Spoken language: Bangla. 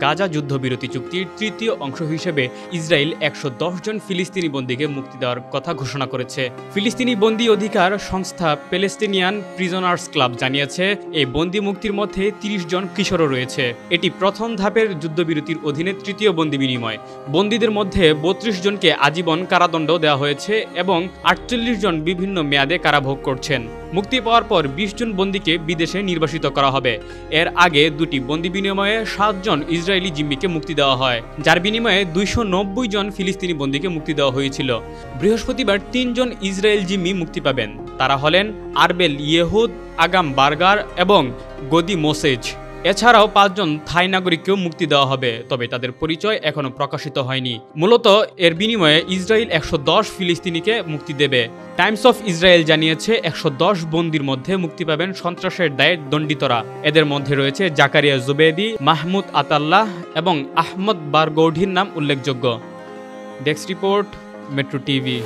গাজা যুদ্ধবিরতি চুক্তির তৃতীয় অংশ হিসেবে ইসরায়েল ১১০ জন ফিলিস্তিনি বন্দীকে মুক্তি দেওয়ার কথা ঘোষণা করেছে। ফিলিস্তিনি বন্দী অধিকার সংস্থা প্যালেস্টিনিয়ান প্রিজনার্স ক্লাব জানিয়েছে, এই বন্দী মুক্তির মধ্যে ৩০ জন কিশোরও রয়েছে। এটি প্রথম ধাপের যুদ্ধবিরতির অধীনে তৃতীয় বন্দী বিনিময়। বন্দীদের মধ্যে ৩২ জনকে আজীবন কারাদণ্ড দেওয়া হয়েছে এবং ৪৮ জন বিভিন্ন মেয়াদে কারাভোগ করছেন। মুক্তি পাওয়ার পর ২০ জন বন্দীকে বিদেশে নির্বাসিত করা হবে। এর আগে দুটি বন্দী বিনিময়ে ৭ জন ইসরায়েলি জিম্মিকে মুক্তি দেওয়া হয়, যার বিনিময়ে ২৯০ জন ফিলিস্তিনি বন্দীকে মুক্তি দেওয়া হয়েছিল। বৃহস্পতিবার ৩ জন ইসরায়েল জিম্মি মুক্তি পাবেন। তারা হলেন আরবেল ইয়েহুদ, আগাম বার্গার এবং গদি মোসেজ। এছাড়াও ৫ জন থাই নাগরিককেও মুক্তি দেওয়া হবে, তবে তাদের পরিচয় এখনও প্রকাশিত হয়নি। মূলত এর বিনিময়ে ইসরায়েল ১১০ ফিলিস্তিনিকে মুক্তি দেবে। টাইমস অফ ইসরায়েল জানিয়েছে ১১০ বন্দীর মধ্যে মুক্তি পাবেন সন্ত্রাসের দায়ে দণ্ডিতরা। এদের মধ্যে রয়েছে জাকারিয়া জুবেদি, মাহমুদ আতাল্লাহ এবং আহমদ বারগৌঢির নাম উল্লেখযোগ্য। Desk report, metro TV.